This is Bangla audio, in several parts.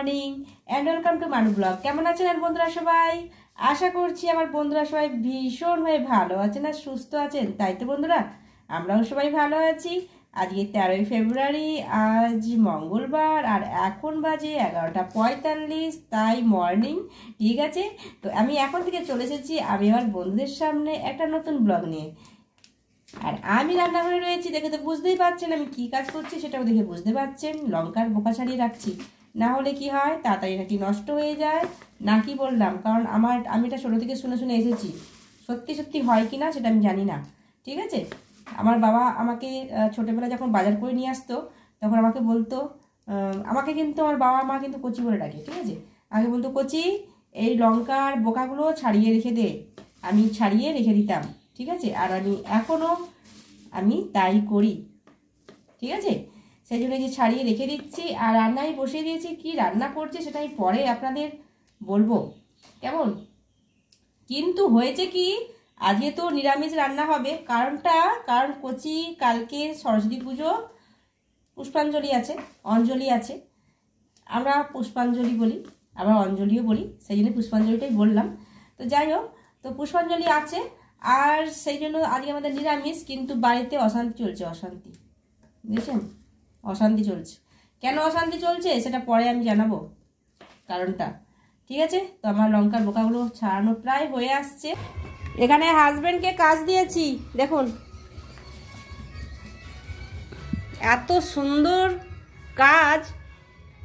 মর্নিং অ্যান্ড ওয়েলকাম টু মানু ব্লগ। কেমন আছেন আর বন্ধুরা সবাই? আশা করছি আমার বন্ধুরা সবাই ভীষণভাবে ভালো আছেন আর সুস্থ আছেন, তাই তো বন্ধুরা আমরাও সবাই ভালো আছি। আজকে 13ই ফেব্রুয়ারি, আজ মঙ্গলবার, আর এখন বাজে 11:45, তাই মর্নিং। ঠিক আছে, তো আমি এখন থেকে চলে এসেছি আমি আমার বন্ধুদের সামনে একটা নতুন ব্লগ নিয়ে। আর আমি রান্নাঘরে রয়েছি, দেখে তো বুঝতেই পারছেন আমি কি কাজ করছি, সেটাও দেখে বুঝতে পারছেন। লঙ্কার বোকা ছাড়িয়ে রাখছি, না হলে কি হয় তাড়াতাড়ি নাকি নষ্ট হয়ে যায়, না কি বললাম? কারণ আমি এটা ছোটো থেকে শুনে শুনে এসেছি, সত্যি সত্যি হয় কি না সেটা আমি জানি না। ঠিক আছে, আমার বাবা আমাকে ছোটোবেলায় যখন বাজার করে নিয়ে আসতো তখন আমাকে বলতো, আমাকে কিন্তু আমার বাবা মা কিন্তু কচি বলে ডাকে, ঠিক আছে, আমাকে বলতো কচি এই লঙ্কার বোকাগুলো ছাড়িয়ে রেখে দে। আমি ছাড়িয়ে রেখে দিতাম, ঠিক আছে, আর আমি তাই করি। ঠিক আছে, সেই জন্য যে ছাড়িয়ে রেখে দিচ্ছি আর রান্নায় বসিয়ে দিয়েছি। কি রান্না করছে সেটা আমি পরে আপনাদের বলবো, কেমন? কিন্তু হয়েছে কি, আজকে তো নিরামিষ রান্না হবে। কারণ কচি কালকে সরস্বতী পুজো, পুষ্পাঞ্জলি আছে, অঞ্জলি আছে। আমরা পুষ্পাঞ্জলি বলি, আবার অঞ্জলিও বলি, সেই জন্য পুষ্পাঞ্জলিটাই বললাম। তো যাই হোক, তো পুষ্পাঞ্জলি আছে আর সেই জন্য আজকে আমাদের নিরামিষ। কিন্তু বাড়িতে অশান্তি চলছে, অশান্তি, বুঝেছেন? অশান্তি চলছে। কেন অশান্তি চলছে সেটা পরে আমি জানাবো কারণটা। ঠিক আছে, তো আমার লঙ্কার বোকাগুলো ছাড়ানো প্রায় হয়ে আসছে। এখানে হাজবেন্ডকে কাজ দিয়েছি, দেখুন এত সুন্দর কাজ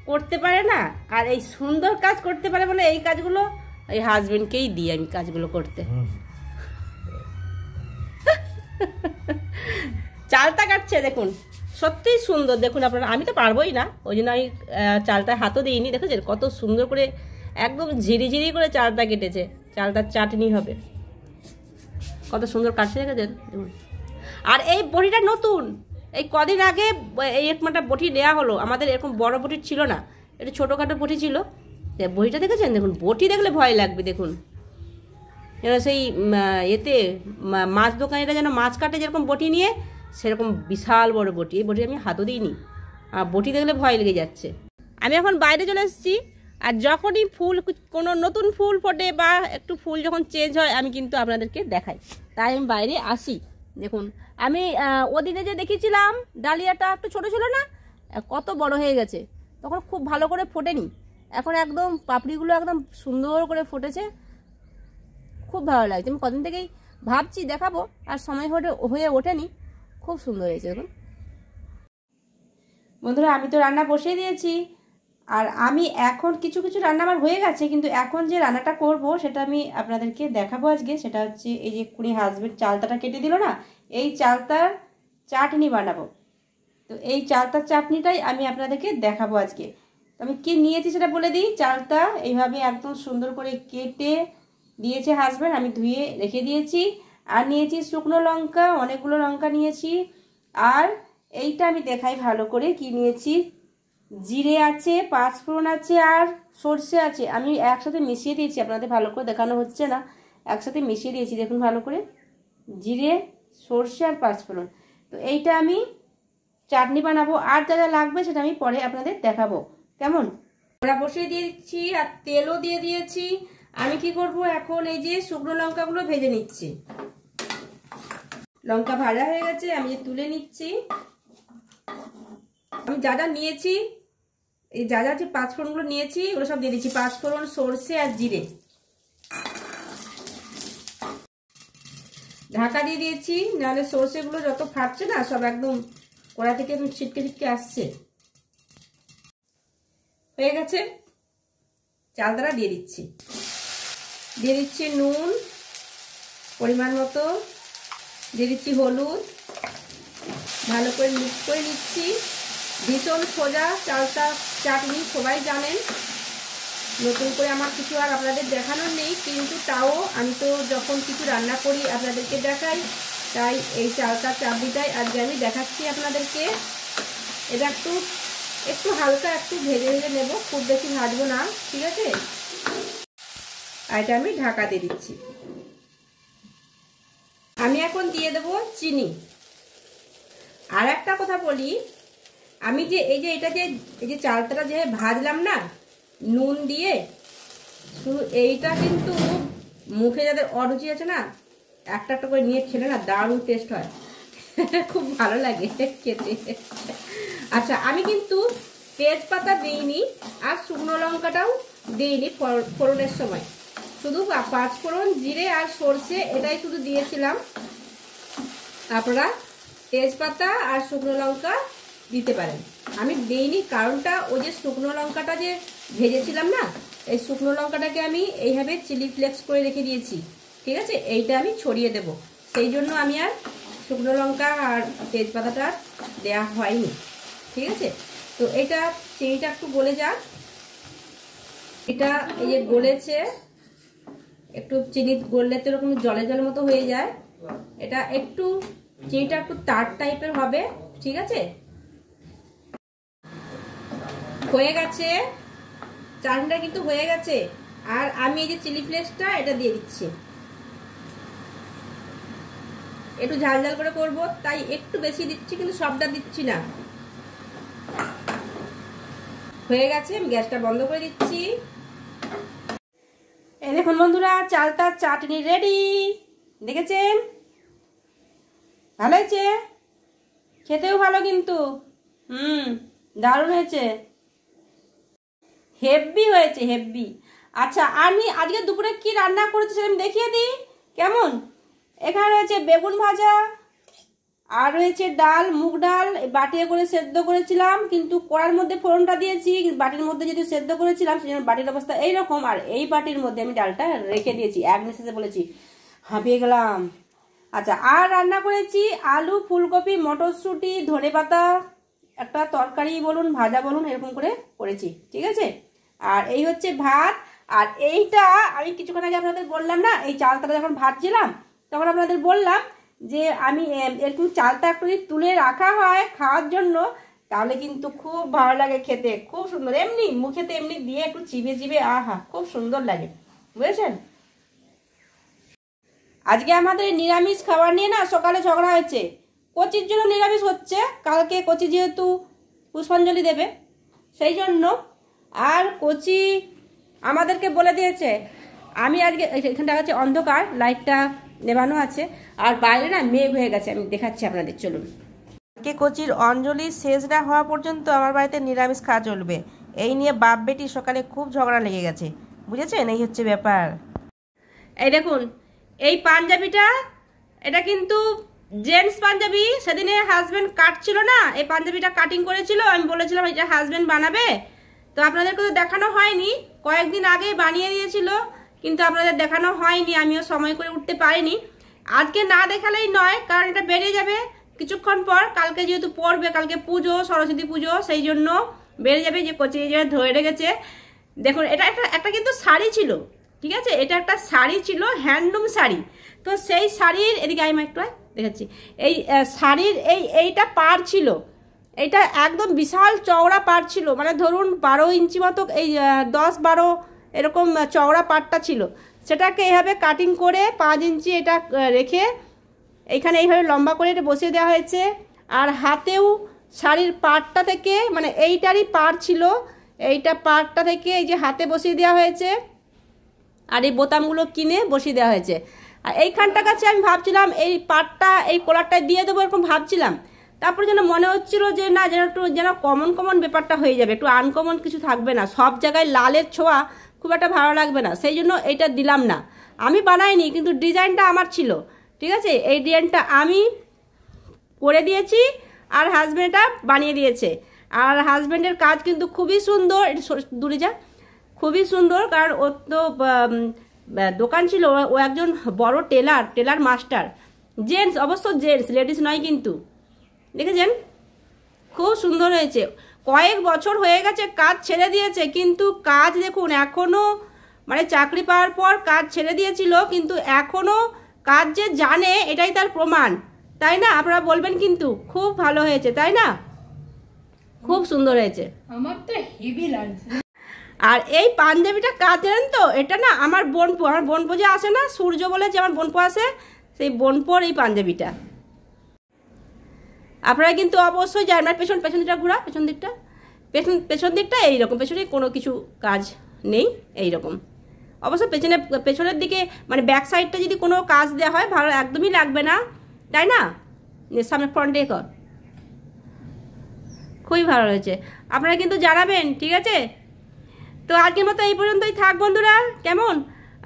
করতে পারে না। আর এই সুন্দর কাজ করতে পারে বলে এই কাজগুলো এই হাজবেন্ডকেই দিই আমি কাজগুলো করতে। চালটা কাটছে দেখুন, সত্যিই সুন্দর। দেখুন আপনারা, আমি তো পারবোই না, ওই জন্য আমি চালটা হাতও দিইনি। দেখেছেন কত সুন্দর করে একদম ঝিরিঝিরি করে চালটা কেটেছে। চালটার চাটনি হবে, কত সুন্দর কাটছে দেখেছেন। আর এই বটিটা নতুন, এই কদিন আগে এই একটা বটি নেওয়া হলো। আমাদের এরকম বড় বটি ছিল না, এটা ছোটোখাটো বটি ছিল। বটিটা দেখেছেন, দেখুন বটি দেখলে ভয় লাগবে। দেখুন যেন সেই এতে মাছ দোকানিরা যেন মাছ কাটে যেরকম বটি নিয়ে, সেরকম বিশাল বড় বটি। এই বটি আমি হাতও দিইনি, আর বটি দেখলে ভয় লেগে যাচ্ছে। আমি এখন বাইরে চলে এসেছি, আর যখনই ফুল, কোনো নতুন ফুল ফোটে বা একটু ফুল যখন চেঞ্জ হয় আমি কিন্তু আপনাদেরকে দেখাই, তাই আমি বাইরে আসি। দেখুন আমি ওদিনে যে দেখেছিলাম ডালিয়াটা একটু ছোটো ছিল না, কত বড় হয়ে গেছে। তখন খুব ভালো করে ফোটেনি, এখন একদম পাপড়িগুলো একদম সুন্দর করে ফুটেছে, খুব ভালো লাগছে। আমি কদিন থেকেই ভাবছি দেখাবো, আর সময় হয়ে ওঠেনি। খুব সুন্দর হয়েছে দেখুন বন্ধুরা। আমি তো রান্না বসিয়ে দিয়েছি, আর আমি এখন কিছু কিছু রান্না আমার হয়ে গেছে, কিন্তু এখন যে রান্নাটা করব সেটা আমি আপনাদেরকে দেখাবো আজকে। সেটা হচ্ছে এই যে এক্ষুনি হাজবেন্ড চালতাটা কেটে দিল না, এই চালতার চাটনি বানাবো। তো এই চালতার চাটনিটাই আমি আপনাদেরকে দেখাবো আজকে। তো আমি কি নিয়েছি সেটা বলে দিই। চালতা এইভাবে একদম সুন্দর করে কেটে দিয়েছে হাজবেন্ড, আমি ধুয়ে রেখে দিয়েছি। আর নিয়েছি শুকনো লঙ্কা, অনেকগুলো লঙ্কা নিয়েছি। আর এইটা আমি দেখাই ভালো করে কি নিয়েছি। জিরে আছে, পাঁচফোড়ন আছে, আর সর্ষে আছে। আমি একসাথে মিশিয়ে দিয়েছি, আপনাদের ভালো করে দেখানো হচ্ছে না, একসাথে মিশিয়ে দিয়েছি দেখুন ভালো করে, জিরে, সর্ষে আর পাঁচফোড়ন। তো এইটা আমি চাটনি বানাবো, আর যা যা লাগবে সেটা আমি পরে আপনাদের দেখাবো, কেমন? আমরা বসিয়ে দিয়েছি আর তেলও দিয়ে দিয়েছি। আমি কি করব এখন, এই যে শুকনো লঙ্কাগুলো ভেজে নিচ্ছি। লঙ্কা ভাজা হয়ে গেছে, আমি তুলে নিচ্ছি। আমি যা যা নিয়েছি, এই যা যা যে পাঁচফোড়নগুলো নিয়েছি ওগুলো সব দিয়ে দিচ্ছি। পাঁচফোড়ন, সর্ষে আর জিরে, ঢাকা দিয়ে দিয়েছি, নাহলে সর্ষেগুলো যত ফাটছে না সব একদম কড়া থেকে একদম ছিটকে ছিটকে আসছে। হয়ে গেছে, চালতাটা দিয়ে দিচ্ছি। দিয়ে দিচ্ছি নুন পরিমাণ মতো, দিয়ে দিচ্ছি হলুদ, ভালো করে মিক্স করে নিচ্ছি। ভীষণ সোজা চালতা চাটনি, সবাই জানেন, নতুন করে আমার কিছু আর আপনাদের দেখানোর নেই। কিন্তু তাও আমি তো যখন কিছু রান্না করি আপনাদেরকে দেখাই, তাই এই চালতা চাটনিটাই আজকে আমি দেখাচ্ছি আপনাদেরকে। এটা একটু হালকা একটু ভেজে ভেজে নেব, খুব বেশি ভাজবো না, ঠিক আছে। আর এটা আমি ঢাকা দিয়ে দিচ্ছি। আমি এখন দিয়ে দেবো চিনি। আর একটা কথা বলি, আমি যে এই যে চালতাটা যে ভাজলাম না, নুন দিয়ে শুধু এইটা কিন্তু মুখে যাদের অরুচি আছে না, একটা একটা করে নিয়ে খেলে না দারুণ টেস্ট হয়। খুব ভালো লাগে খেতে। আচ্ছা, আমি কিন্তু তেজপাতা দিইনি আর শুকনো লঙ্কাটাও দিইনি ফোড়নের সময়, শুধু পাঁচফোড়ন, জিরে আর সর্ষে এটাই শুধু দিয়েছিলাম। আপনারা তেজপাতা আর শুকনো লঙ্কা দিতে পারেন, আমি দিইনি কারণটা ওই যে শুকনো লঙ্কাটা যে ভেজেছিলাম না, এই শুকনো লঙ্কাটাকে আমি এইভাবে চিলি ফ্লেক্স করে রেখে দিয়েছি, ঠিক আছে? এইটা আমি ছড়িয়ে দেব, সেই জন্য আমি আর শুকনো লঙ্কা আর তেজপাতাটা দেওয়া হয়নি, ঠিক আছে? তো এটা চিনিটা একটু গলে যাক, এটা এই যে গলেছে, একটু চিনি গললে তো এরকম জলে জলের মতো হয়ে যায়, এটা একটু চিনিটা একটু তার টাইপের হবে, ঠিক আছে? হয়ে গেছে, চাটনিটা কিন্তু হয়ে গেছে। আর আমি এই যে চিলি ফ্লেক্সটা এটা দিয়ে দিচ্ছি, একটু ঝাল ঝাল করে করব তাই একটু বেশি দিচ্ছি, কিন্তু সবটা দিচ্ছি না। হয়ে গেছে, আমি গ্যাসটা বন্ধ করে দিচ্ছি। এই দেখুন বন্ধুরা, চালতার চাটনি রেডি, দেখেছেন? ভালো হয়েছে, খেতেও ভালো কিন্তু, দারুণ হয়েছে, হেভি হয়েছে, হেভি। আচ্ছা, আমি আজকে দুপুরে কি রান্না করেছি সেটা আমি দেখিয়ে দিই কেমন। এখানে রয়েছে বেগুন ভাজা, আর রয়েছে ডাল, মুগ ডাল বাটিয়ে করে সেদ্ধ করেছিলাম, কিন্তু কড়ার মধ্যে ফোড়নটা দিয়েছি, বাটির মধ্যে যদি সেদ্ধ করেছিলাম সেই জন্য বাটির অবস্থা এইরকম। আর এই বাটির মধ্যে আমি ডালটা রেখে দিয়েছি, এক নিঃশ্বাসে বলেছি, হাঁপিয়ে গেলাম। আচ্ছা, আর রান্না করেছি আলু, ফুলকপি, মটরশুঁটি, ধনেপাতা, একটা তরকারি বলুন, ভাজা বলুন, এরকম করে করেছি, ঠিক আছে? আর এই হচ্ছে ভাত। আর এইটা আমি কিছুক্ষণ আগে আপনাদের বললাম না, এই চালটা যখন ভাজছিলাম তখন আপনাদের বললাম যে আমি এরকম চালটা একটু যদি তুলে রাখা হয় খাওয়ার জন্য, তাহলে কিন্তু খুব ভালো লাগে খেতে, খুব সুন্দর, এমনি মুখেতে এমনি দিয়ে একটু চিবে চিবে, আহা খুব সুন্দর লাগে, বুঝেছেন? আজকে আমাদের নিরামিষ খাবার নিয়ে না সকালে ঝগড়া হয়েছে, কচির জন্য নিরামিষ হচ্ছে, কালকে কচি যেহেতু পুষ্পাঞ্জলি দেবে সেই জন্য। আর কচি আমাদেরকে বলে দিয়েছে, আমি আজকে এখানটা হচ্ছে অন্ধকার, লাইটটা নেবানো আছে, আর বাইরে না মেঘ হয়ে গেছে, আমি দেখাচ্ছি আপনাদের, চলুন। আজকে কচির অঞ্জলি শেষ না হওয়া পর্যন্ত আমার বাড়িতে নিরামিষ খাওয়া চলবে, এই নিয়ে বাপ বেটি সকালে খুব ঝগড়া লেগে গেছে, বুঝেছেন? এই হচ্ছে ব্যাপার। এই দেখুন, এই পাঞ্জাবিটা, এটা কিন্তু জেন্টস পাঞ্জাবি, সেদিনে হাজব্যান্ড কাটছিল না, এই পাঞ্জাবিটা কাটিং করেছিল, আমি বলেছিলাম এটা হাজব্যান্ড বানাবে, তো আপনাদেরকে তো দেখানো হয়নি, কয়েকদিন আগে বানিয়ে দিয়েছিল, কিন্তু আপনাদের দেখানো হয়নি, আমিও সময় করে উঠতে পারিনি। আজকে না দেখালেই নয়, কারণ এটা বেরিয়ে যাবে কিছুক্ষণ পর, কালকে যেহেতু পড়বে, কালকে পুজো, সরস্বতী পুজো, সেই জন্য বেরিয়ে যাবে, যে কচি যে ধরে রেখেছে। দেখুন, এটা একটা কিন্তু শাড়ি ছিল, ঠিক আছে? এটা একটা শাড়ি ছিল, হ্যান্ডলুম শাড়ি, তো সেই শাড়ির, এদিকে আমি একটু দেখাচ্ছি, এই শাড়ির এইটা পাড় ছিল, এইটা একদম বিশাল চওড়া পাড় ছিল, মানে ধরুন 12 ইঞ্চি মতো, এই 10-12 এরকম চওড়া পাড়টা ছিল, সেটাকে এইভাবে কাটিং করে 5 ইঞ্চি এটা রেখে এইখানে এইভাবে লম্বা করে এটা বসিয়ে দেওয়া হয়েছে। আর হাতেও শাড়ির পাড়টা থেকে, মানে এইটারই পাড় ছিল, এইটা পাড়টা থেকে এই যে হাতে বসিয়ে দেওয়া হয়েছে, আর এই বোতামগুলো কিনে বসিয়ে দেওয়া হয়েছে। আর এইখানটা কাছে আমি ভাবছিলাম এই পাড়টা, এই কলারটায় দিয়ে দেবো, এরকম ভাবছিলাম, তারপরে যেন মনে হচ্ছিল যে না, যেন একটু যেন কমন ব্যাপারটা হয়ে যাবে, একটু আনকমন কিছু থাকবে না, সব জায়গায় লালের ছোঁয়া খুব একটা ভালো লাগবে না, সেই জন্য এইটা দিলাম না। আমি বানাইনি, কিন্তু ডিজাইনটা আমার ছিল, ঠিক আছে? এই ডিজাইনটা আমি করে দিয়েছি, আর হাজব্যান্ডটা বানিয়ে দিয়েছে। আর হাজব্যান্ডের কাজ কিন্তু খুবই সুন্দর, দূরে যা, খুবই সুন্দর, কারণ ওর তো দোকান ছিল, ও একজন বড় টেলার মাস্টার, জেন্টস, অবশ্য জেন্টস, লেডিস নয় কিন্তু, দেখেছেন? খুব সুন্দর হয়েছে। কয়েক বছর হয়ে গেছে কাজ ছেড়ে দিয়েছে, কিন্তু কাজ দেখুন এখনও, মানে চাকরি পাওয়ার পর কাজ ছেড়ে দিয়েছিল, কিন্তু এখনও কাজ যে জানে, এটাই তার প্রমাণ, তাই না? আপনারা বলবেন কিন্তু খুব ভালো হয়েছে, তাই না? খুব সুন্দর হয়েছে, আমার তো হেভি লাগছে। আর এই পাঞ্জাবিটা কাজ জানেন তো, এটা না আমার বোনপো যে আসে না, সূর্য বলে যে আমার বোনপো আসে, সেই বোনপোর এই পাঞ্জাবিটা। আপনারা কিন্তু অবশ্যই জানবেন, পেছন দিকটা ঘোরা, পেছন দিকটা, পেছন দিকটা এইরকম, পেছনে কোনো কিছু কাজ নেই এইরকম। অবশ্য পেছনের দিকে মানে ব্যাক সাইডটা যদি কোনো কাজ দেওয়া হয় ভালো একদমই লাগবে না, তাই না? সামনে ফ্রন্টে কর, খুবই ভালো হয়েছে। আপনারা কিন্তু জানাবেন, ঠিক আছে? তো আজকের মতো এই পর্যন্তই থাক বন্ধুরা, কেমন?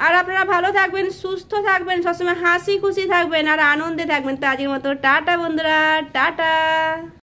আর আপনারা ভালো থাকবেন, সুস্থ থাকবেন, সবসময় হাসি খুশি থাকবেন আর আনন্দে থাকবেন। তো আজকের মতো টাটা বন্ধুরা, টাটা।